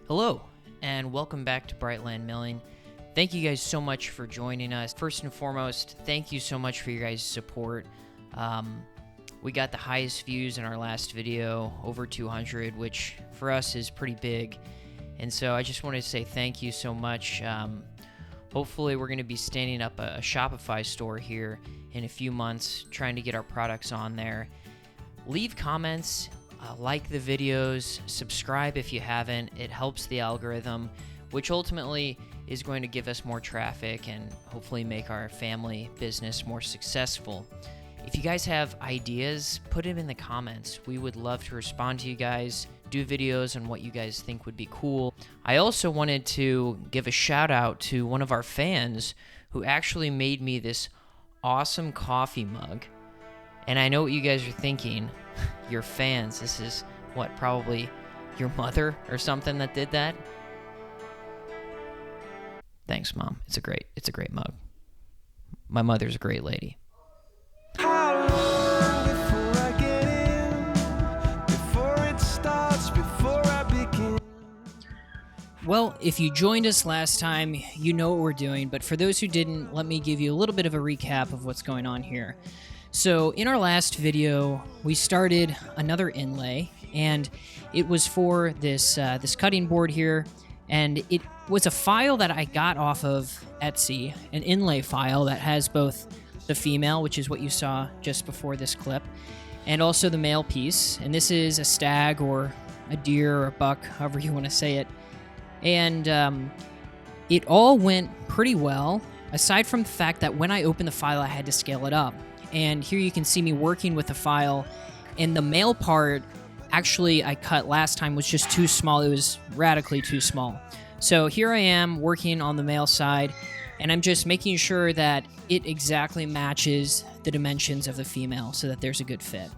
Hello, and welcome back to Brightland Milling. Thank you guys so much for joining us. First and foremost, thank you so much for your guys' support. We got the highest views in our last video, over 200, which for us is pretty big. And so I just wanted to say thank you so much. Hopefully we're going to be standing up a Shopify store here in a few months, trying to get our products on there. Leave comments. Like the videos, subscribe if you haven't. It helps the algorithm, which ultimately is going to give us more traffic and hopefully make our family business more successful. If you guys have ideas, put them in the comments. We would love to respond to you guys, do videos on what you guys think would be cool. I also wanted to give a shout out to one of our fans who actually made me this awesome coffee mug. And I know what you guys are thinking. Your fans, this is what, probably your mother or something that did that? Thanks, Mom. It's a great mug. My mother's a great lady. Well, if you joined us last time, you know what we're doing, but for those who didn't, let me give you a little bit of a recap of what's going on here. So in our last video, we started another inlay, and it was for this cutting board here, and it was a file that I got off of Etsy, an inlay file that has both the female, which is what you saw just before this clip, and also the male piece. And this is a stag or a deer or a buck, however you want to say it. And it all went pretty well, aside from the fact that when I opened the file, I had to scale it up. And here you can see me working with the file, and the male part, actually I cut last time, was just too small. It was radically too small. So here I am working on the male side, and I'm just making sure that it exactly matches the dimensions of the female so that there's a good fit.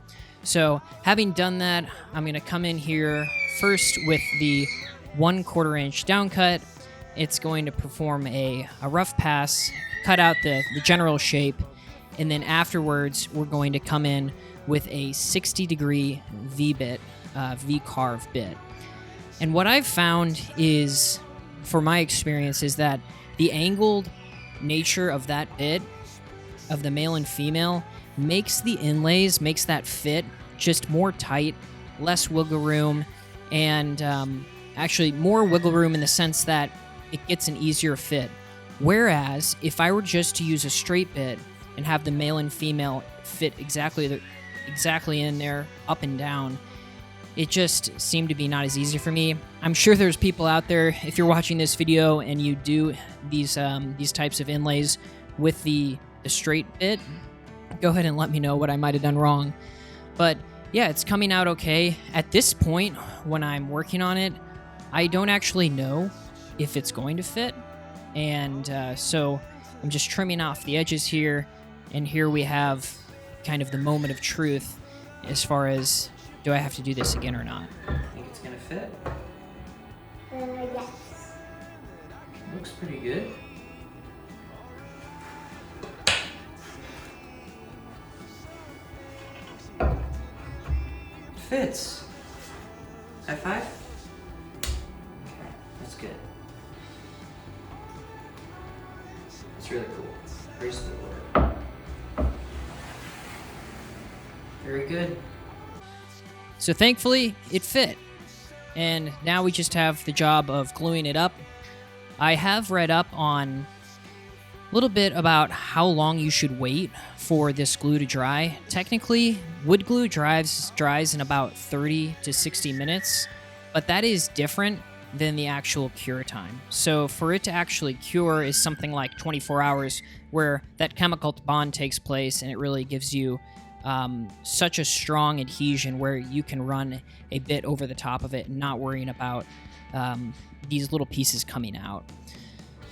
So having done that, I'm going to come in here first with the 1/4 inch down cut. It's going to perform a rough pass, cut out the general shape, and then afterwards, we're going to come in with a 60-degree V-bit, V-carve bit. And what I've found is, for my experience, is that the angled nature of that bit, of the male and female, makes the inlays, makes that fit just more tight, less wiggle room, and actually more wiggle room in the sense that it gets an easier fit. Whereas, if I were just to use a straight bit, and have the male and female fit exactly in there, up and down, it just seemed to be not as easy for me. I'm sure there's people out there, if you're watching this video and you do these types of inlays with the straight bit, go ahead and let me know what I might have done wrong. But yeah, it's coming out okay. At this point, when I'm working on it, I don't actually know if it's going to fit. And so I'm just trimming off the edges here. And here we have kind of the moment of truth as far as, do I have to do this again or not? Think it's going to fit? Yes. Looks pretty good. It fits. High five? Okay, that's good. It's really cool. Praise the Lord. Very good. So thankfully, it fit. And now we just have the job of gluing it up. I have read up on a little bit about how long you should wait for this glue to dry. Technically, wood glue dries in about 30 to 60 minutes, but that is different than the actual cure time. So for it to actually cure is something like 24 hours, where that chemical bond takes place, and it really gives you such a strong adhesion where you can run a bit over the top of it and not worrying about these little pieces coming out.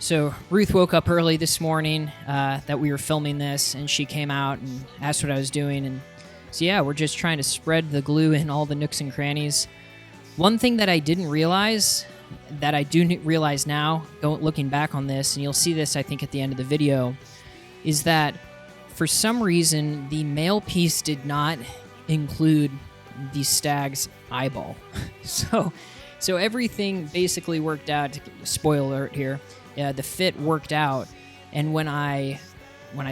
So Ruth woke up early this morning that we were filming this, and she came out and asked what I was doing. And so yeah, we're just trying to spread the glue in all the nooks and crannies. One thing that I didn't realize, that I do realize now, looking back on this, and you'll see this I think at the end of the video, is that for some reason the male piece did not include the stag's eyeball. So So everything basically worked out. Spoiler alert here. The fit worked out, and when I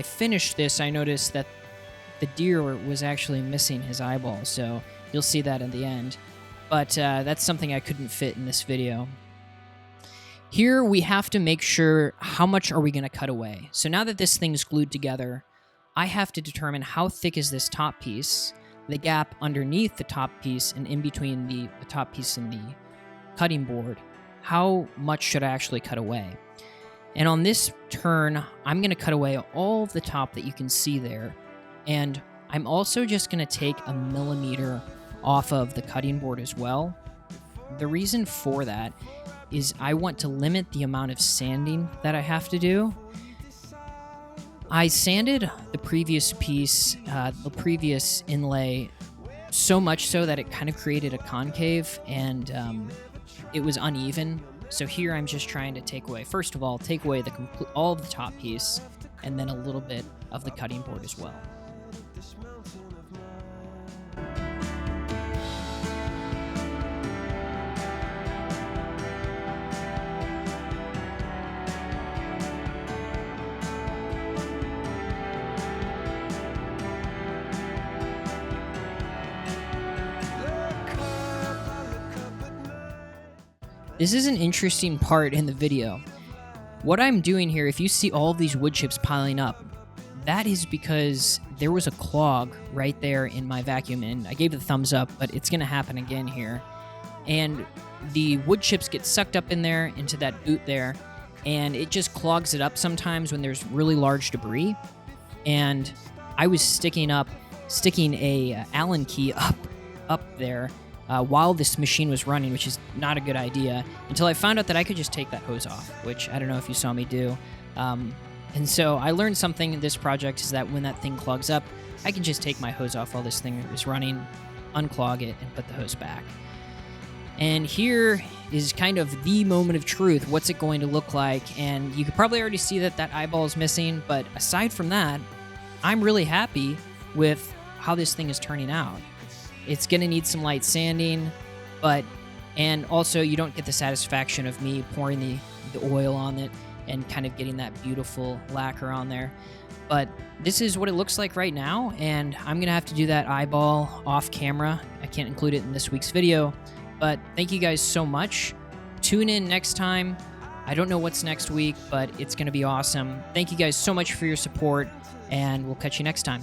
finished this, I noticed that the deer was actually missing his eyeball. So you'll see that in the end. But that's something I couldn't fit in this video. Here we have to make sure how much are we going to cut away. So now that this thing's glued together, I have to determine how thick is this top piece, the gap underneath the top piece, and in between the top piece and the cutting board. How much should I actually cut away? And on this turn, I'm going to cut away all of the top that you can see there. And I'm also just going to take 1 millimeter off of the cutting board as well. The reason for that is I want to limit the amount of sanding that I have to do. I sanded the previous piece, the previous inlay, so much so that it kind of created a concave, and it was uneven. So here I'm just trying to take away, first of all, take away all of the top piece, and then a little bit of the cutting board as well. This is an interesting part in the video. What I'm doing here, if you see all of these wood chips piling up, that is because there was a clog right there in my vacuum, and I gave it a thumbs up, but it's going to happen again here. And the wood chips get sucked up in there into that boot there, and it just clogs it up sometimes when there's really large debris. And I was sticking a Allen key up there while this machine was running, which is not a good idea, until I found out that I could just take that hose off, which I don't know if you saw me do. And so I learned something in this project is that when that thing clogs up, I can just take my hose off while this thing is running, unclog it, and put the hose back. And here is kind of the moment of truth. What's it going to look like? And you could probably already see that that eyeball is missing, but aside from that, I'm really happy with how this thing is turning out. It's going to need some light sanding, and also you don't get the satisfaction of me pouring the oil on it and kind of getting that beautiful lacquer on there. But this is what it looks like right now, and I'm going to have to do that eyeball off camera. I can't include it in this week's video, but thank you guys so much. Tune in next time. I don't know what's next week, but it's going to be awesome. Thank you guys so much for your support, and we'll catch you next time.